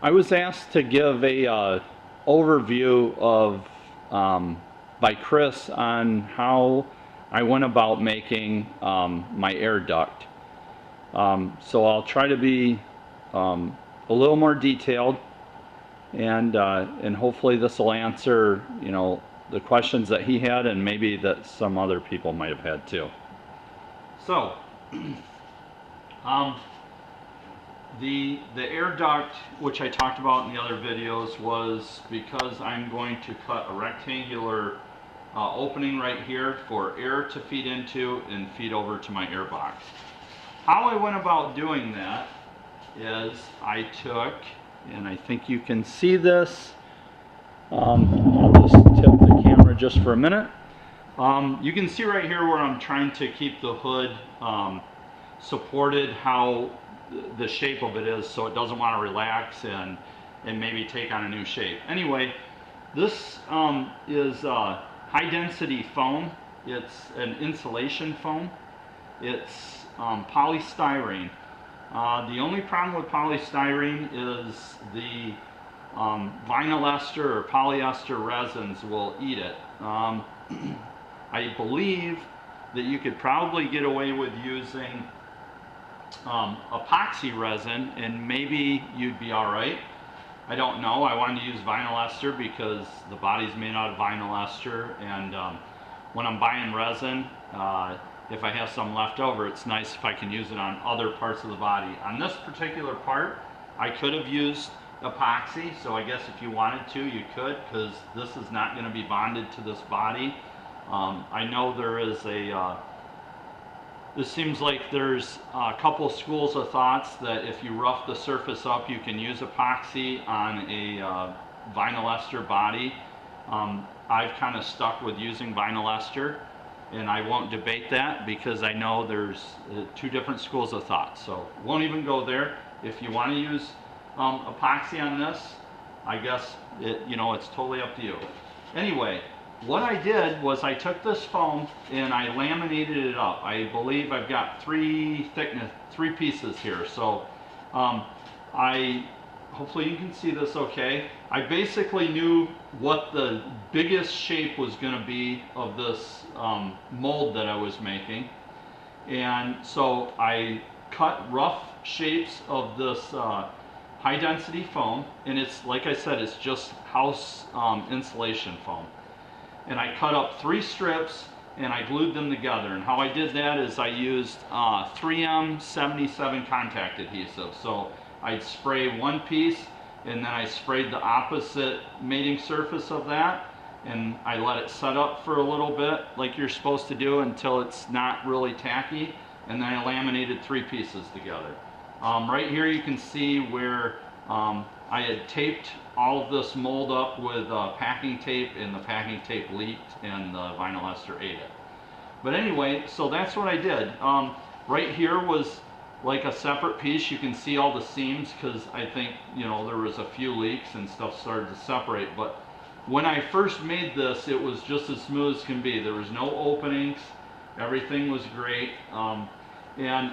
I was asked to give a overview of by Chris on how I went about making my air duct. So I'll try to be a little more detailed, and hopefully this will answer the questions that he had and maybe that some other people might have had too. So the air duct, which I talked about in the other videos, was because I'm going to cut a rectangular opening right here for air to feed into and feed over to my air box. How I went about doing that is I took, and I think you can see this, I'll just tip the camera just for a minute. You can see right here where I'm trying to keep the hood supported, how the shape of it is, so it doesn't want to relax and maybe take on a new shape. Anyway, this is high density foam. It's an insulation foam. It's polystyrene. The only problem with polystyrene is the vinyl ester or polyester resins will eat it. I believe that you could probably get away with using epoxy resin and maybe you'd be alright. I don't know. I wanted to use vinyl ester because the body's made out of vinyl ester, and when I'm buying resin, if I have some left over, it's nice if I can use it on other parts of the body. On this particular part, I could have used epoxy, so I guess if you wanted to, you could, because this is not going to be bonded to this body. I know there is this seems like there's a couple schools of thoughts that if you rough the surface up, you can use epoxy on a vinyl ester body. I've kind of stuck with using vinyl ester, and I won't debate that because I know there's two different schools of thought, so won't even go there. If you want to use epoxy on this, I guess it's totally up to you. Anyway, what I did was I took this foam and I laminated it up. I believe I've got three pieces here, so hopefully you can see this okay. I basically knew what the biggest shape was going to be of this mold that I was making, and so I cut rough shapes of this high density foam, and it's, like I said, it's just house insulation foam. And I cut up 3 strips and I glued them together. And how I did that is I used 3M 77 contact adhesive. So I'd spray one piece and then I sprayed the opposite mating surface of that, and I let it set up for a little bit like you're supposed to do until it's not really tacky, and then I laminated 3 pieces together. Right here you can see where I had taped all of this mold up with packing tape, and the packing tape leaked and the vinyl ester ate it. But anyway, so that's what I did. Right here was like a separate piece. You can see all the seams because I think there was a few leaks and stuff started to separate. But when I first made this, it was just as smooth as can be. There was no openings. Everything was great. And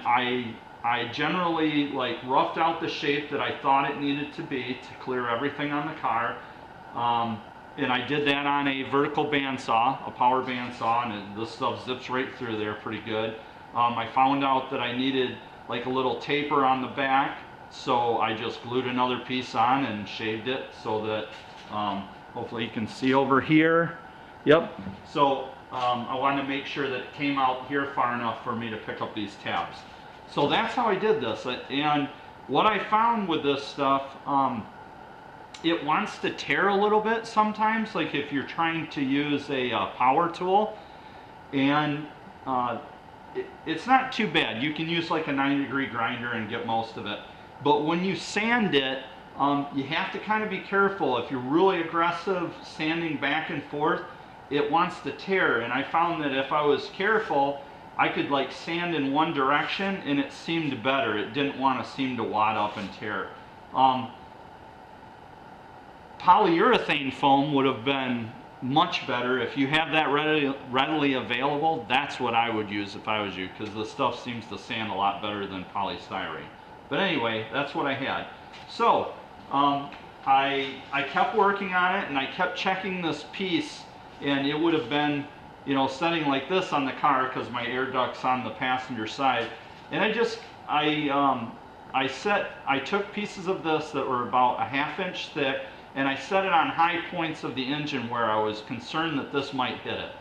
I generally roughed out the shape that I thought it needed to be to clear everything on the car. And I did that on a vertical bandsaw, a power bandsaw, and this stuff zips right through there pretty good. I found out that I needed like a little taper on the back, so I just glued another piece on and shaved it so that hopefully you can see over here. Yep. So I wanted to make sure that it came out here far enough for me to pick up these tabs. So that's how I did this. And what I found with this stuff, it wants to tear a little bit sometimes, like if you're trying to use a power tool, and it's not too bad. You can use like a 90-degree grinder and get most of it. But when you sand it, you have to kind of be careful. If you're really aggressive sanding back and forth, it wants to tear. And I found that if I was careful, I could like sand in one direction and it seemed better. It didn't want to seem to wad up and tear. Polyurethane foam would have been much better. If you have that readily available, that's what I would use if I was you, because the stuff seems to sand a lot better than polystyrene. But anyway, that's what I had. So I kept working on it, and I kept checking this piece, and it would have been, you know, setting like this on the car because my air duct's on the passenger side. And I took pieces of this that were about a 1/2 inch thick, and I set it on high points of the engine where I was concerned that this might hit it.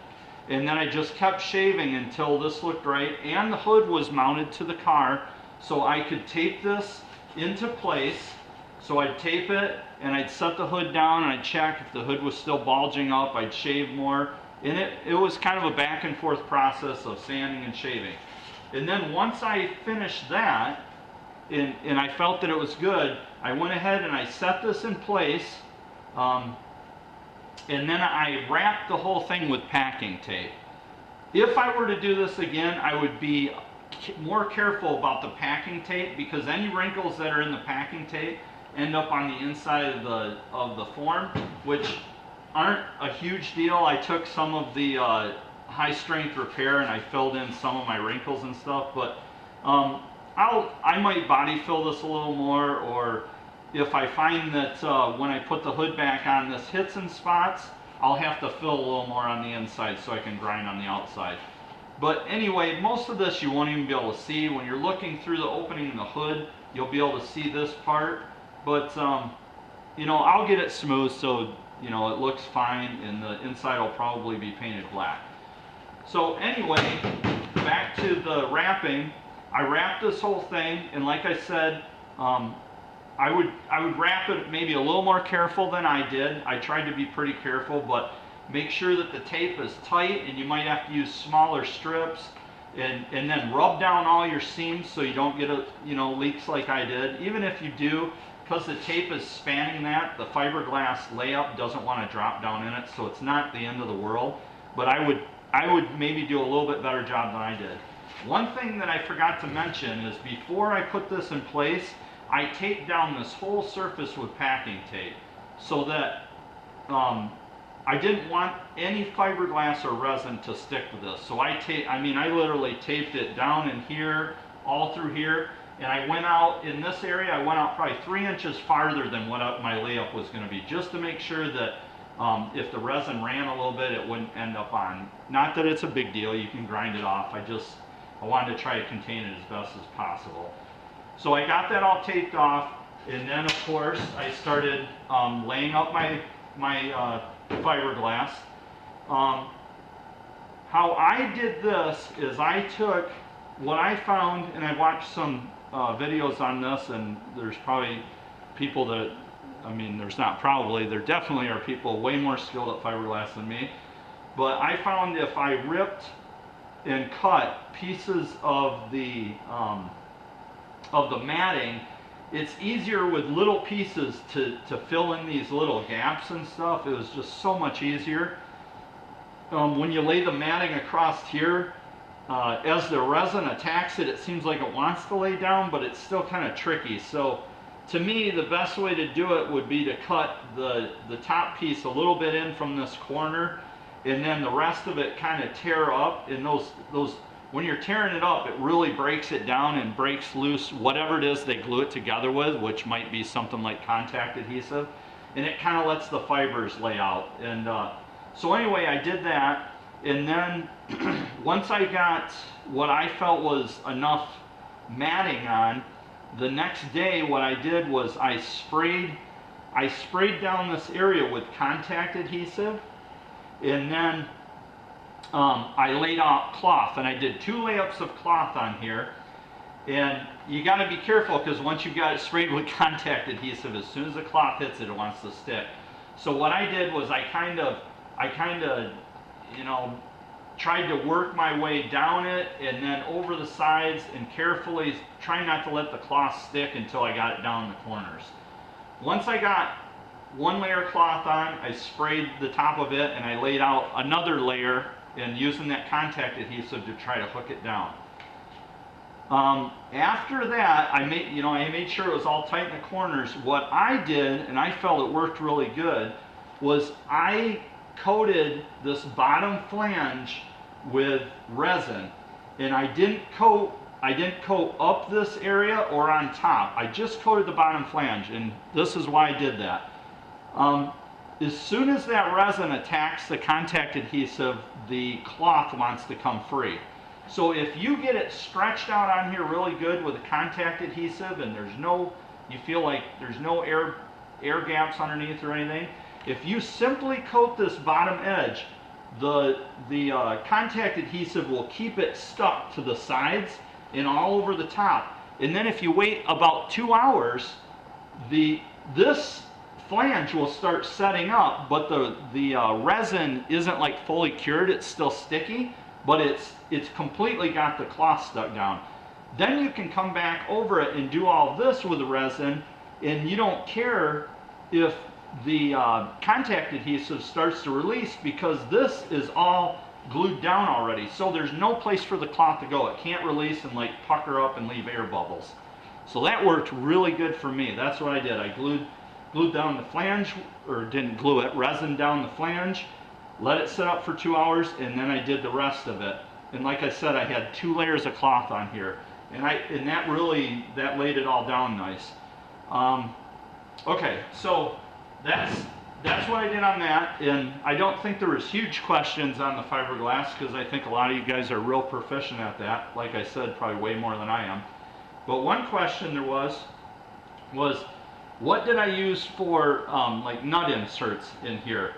And then I just kept shaving until this looked right, and the hood was mounted to the car, so I could tape this into place. So I'd tape it, and I'd set the hood down, and I'd check if the hood was still bulging up. I'd shave more, and it was kind of a back and forth process of sanding and shaving. And then once I finished that, and I felt that it was good, I went ahead and I set this in place, and then I wrapped the whole thing with packing tape. If I were to do this again, I would be more careful about the packing tape, because any wrinkles that are in the packing tape end up on the inside of the form, which aren't a huge deal. I took some of the high strength repair and I filled in some of my wrinkles and stuff, but I might body fill this a little more, or if I find that when I put the hood back on this hits in spots, I'll have to fill a little more on the inside so I can grind on the outside. But anyway, most of this you won't even be able to see. When you're looking through the opening in the hood, you'll be able to see this part. But, you know, I'll get it smooth so, you know, it looks fine, and the inside will probably be painted black. So anyway, back to the wrapping. I wrapped this whole thing, and like I said, I would wrap it maybe a little more careful than I did. I tried to be pretty careful, but make sure that the tape is tight, and you might have to use smaller strips, and then rub down all your seams so you don't get leaks like I did. Even if you do, because the tape is spanning that, the fiberglass layup doesn't want to drop down in it, so it's not the end of the world. But I would maybe do a little bit better job than I did. One thing that I forgot to mention is before I put this in place, I taped down this whole surface with packing tape so that I didn't want any fiberglass or resin to stick to this. So I literally taped it down in here, all through here, and I went out in this area, I went out probably 3 inches farther than what my layup was going to be, just to make sure that if the resin ran a little bit, it wouldn't end up on. Not that it's a big deal, you can grind it off. I wanted to try to contain it as best as possible. So I got that all taped off, and then of course I started laying up my fiberglass. How I did this is I took what I found, and I watched some videos on this, and there's probably people that, there definitely are people way more skilled at fiberglass than me. But I found if I ripped and cut pieces of the matting, it's easier with little pieces to fill in these little gaps and stuff. It was just so much easier. When you lay the matting across here, as the resin attacks it, it seems like it wants to lay down, but it's still kind of tricky. So to me, the best way to do it would be to cut the top piece a little bit in from this corner, and then the rest of it kind of tear up. And those when you're tearing it up, it really breaks it down and breaks loose whatever it is they glue it together with, which might be something like contact adhesive, and it kind of lets the fibers lay out. And so anyway, I did that, and then once I got what I felt was enough matting on, the next day what I did was I sprayed down this area with contact adhesive, and then I laid out cloth, and I did 2 layups of cloth on here. And you got to be careful, because once you've got it sprayed with contact adhesive, as soon as the cloth hits it, it wants to stick. So what I did was I kind of tried to work my way down it and then over the sides, and carefully try not to let the cloth stick until I got it down in the corners. Once I got 1 layer of cloth on, I sprayed the top of it, and I laid out another layer, and using that contact adhesive to try to hook it down. After that, I made sure it was all tight in the corners. What I did, and I felt it worked really good, was I coated this bottom flange with resin, and I didn't coat I didn't coat up this area or on top. I just coated the bottom flange, and this is why I did that. As soon as that resin attacks the contact adhesive, the cloth wants to come free. So if you get it stretched out on here really good with a contact adhesive and you feel like there's no air gaps underneath or anything, if you simply coat this bottom edge, the contact adhesive will keep it stuck to the sides and all over the top. And then if you wait about 2 hours, this flange will start setting up, but the resin isn't like fully cured. It's still sticky, but it's completely got the cloth stuck down. Then you can come back over it and do all this with the resin, and you don't care if the contact adhesive starts to release, because this is all glued down already. So there's no place for the cloth to go. It can't release and like pucker up and leave air bubbles. So that worked really good for me. That's what I did. I glued down the flange, or didn't glue it, resin down the flange, let it sit up for 2 hours, and then I did the rest of it. And like I said, I had 2 layers of cloth on here, and that laid it all down nice. Okay, so that's what I did on that, and I don't think there was huge questions on the fiberglass, because I think a lot of you guys are real proficient at that. Like I said, probably way more than I am. But one question there was what did I use for like nut inserts in here?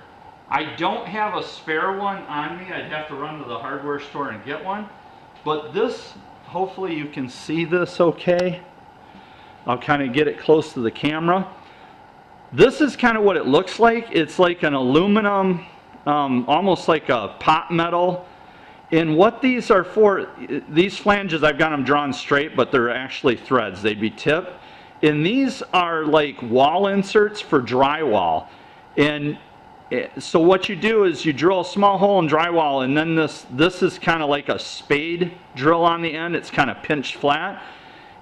I don't have a spare one on me. I'd have to run to the hardware store and get one. But this, hopefully you can see this okay. I'll kind of get it close to the camera. This is kind of what it looks like. It's like an aluminum, almost like a pot metal. And what these are for, these flanges, I've got them drawn straight, but they're actually threads. They'd be tipped. And these are like wall inserts for drywall. And so what you do is you drill a small hole in drywall, and then this is kind of like a spade drill on the end. It's kind of pinched flat.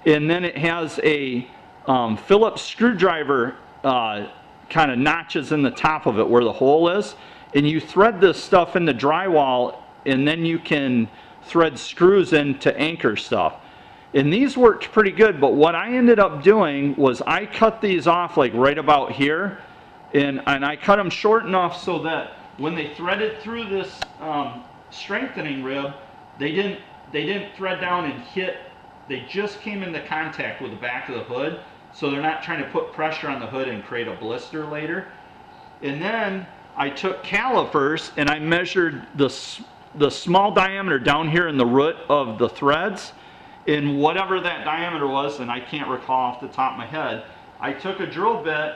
And then it has a Phillips screwdriver kind of notches in the top of it where the hole is. And you thread this stuff in the drywall, and then you can thread screws in to anchor stuff. And these worked pretty good, but what I ended up doing was I cut these off like right about here, and I cut them short enough so that when they threaded through this strengthening rib, they didn't thread down and hit. They just came into contact with the back of the hood, so they're not trying to put pressure on the hood and create a blister later. And then I took calipers and I measured the small diameter down here in the root of the threads, in whatever that diameter was, and I can't recall off the top of my head. I took a drill bit,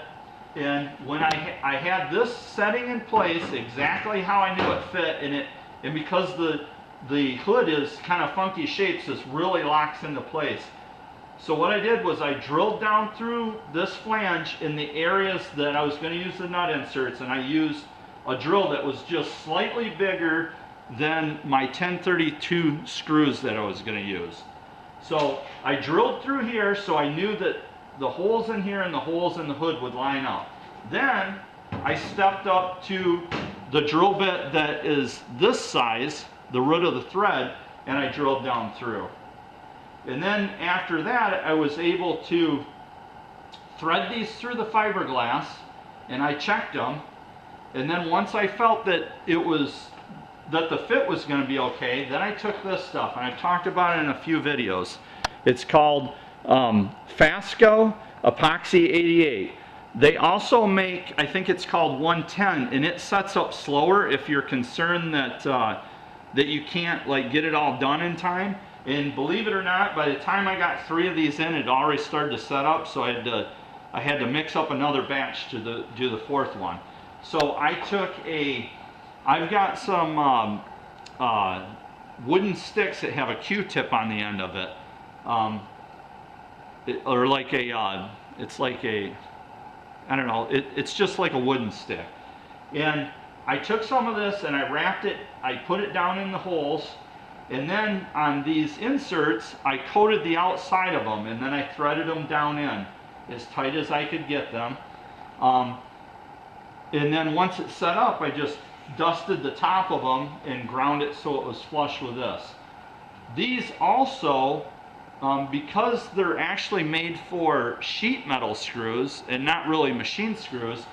and when I had this setting in place exactly how I knew it fit, and because the hood is kind of funky shapes, this really locks into place. So what I did was I drilled down through this flange in the areas that I was going to use the nut inserts, and I used a drill that was just slightly bigger than my 1032 screws that I was going to use. So I drilled through here, so I knew that the holes in here and the holes in the hood would line up. Then I stepped up to the drill bit that is this size, the root of the thread, and I drilled down through. And then after that, I was able to thread these through the fiberglass, and I checked them. And then once I felt that the fit was going to be okay, then I took this stuff, and I've talked about it in a few videos. It's called Fasco Epoxy 88. They also make, I think it's called 110, and it sets up slower if you're concerned that that you can't like get it all done in time. And believe it or not, by the time I got 3 of these in, it already started to set up, so I had to mix up another batch to do the 4th one. So I've got some wooden sticks that have a Q-tip on the end of it, or like it's like a, I don't know, it's just like a wooden stick. And I took some of this and I wrapped it, I put it down in the holes, and then on these inserts, I coated the outside of them, and then I threaded them down in as tight as I could get them. And then once it's set up, I just dusted the top of them and ground it so it was flush with this. These also because they're actually made for sheet metal screws and not really machine screws,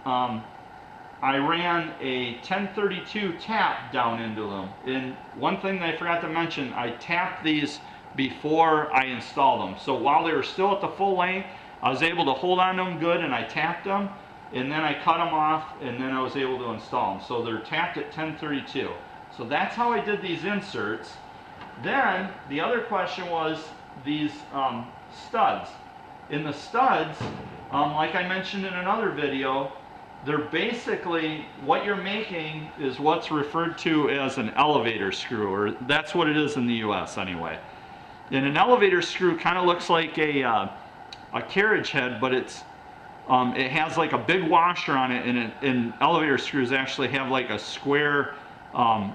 I ran a 1032 tap down into them. And one thing that I forgot to mention, I tapped these before I installed them. So while they were still at the full length, I was able to hold on to them good, and I tapped them, and then I cut them off, and then I was able to install them. So they're tapped at 1032. So that's how I did these inserts. Then the other question was these studs. In the studs, like I mentioned in another video, they're basically, what you're making is what's referred to as an elevator screw, or that's what it is in the US anyway. And an elevator screw kind of looks like a carriage head, but it has like a big washer on it, and elevator screws actually have like a square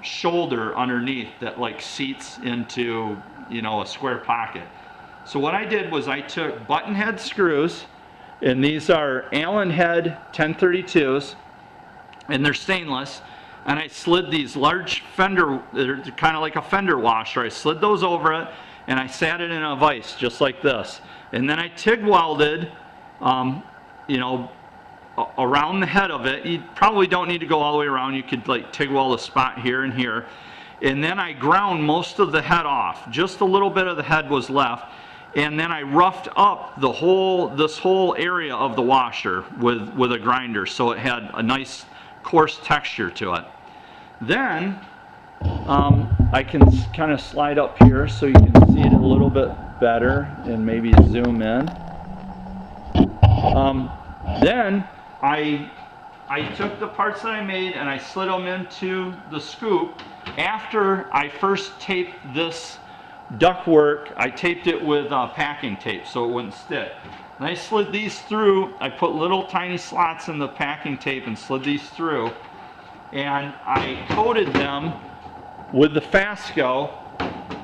shoulder underneath that like seats into, you know, a square pocket. So what I did was I took button head screws, and these are Allen head 1032s, and they're stainless, and I slid these large fender, they're kind of like a fender washer, I slid those over it, and I sat it in a vise just like this. And then I TIG welded, you know, around the head of it. You probably don't need to go all the way around. You could like TIG weld a spot here and here. And then I ground most of the head off. Just a little bit of the head was left. And then I roughed up this whole area of the washer with a grinder, so it had a nice coarse texture to it. Then I can kind of slide up here so you can see it a little bit better and maybe zoom in. Then I took the parts that I made and I slid them into the scoop. After I first taped this ductwork, I taped it with packing tape so it wouldn't stick. And I slid these through. I put little tiny slots in the packing tape and slid these through. And I coated them with the Fasco,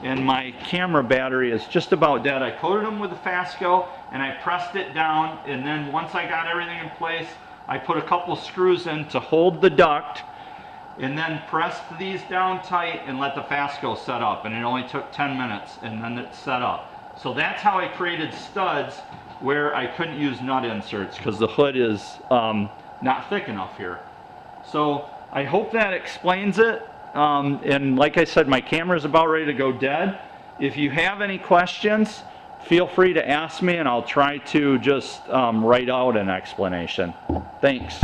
and my camera battery is just about dead. I coated them with the Fasco and I pressed it down, and then once I got everything in place, I put a couple screws in to hold the duct, and then pressed these down tight and let the Fasco set up, and it only took 10 minutes and then it set up. So that's how I created studs where I couldn't use nut inserts because the hood is not thick enough here. So I hope that explains it. And like I said, my camera is about ready to go dead. If you have any questions, feel free to ask me, and I'll try to just write out an explanation. Thanks.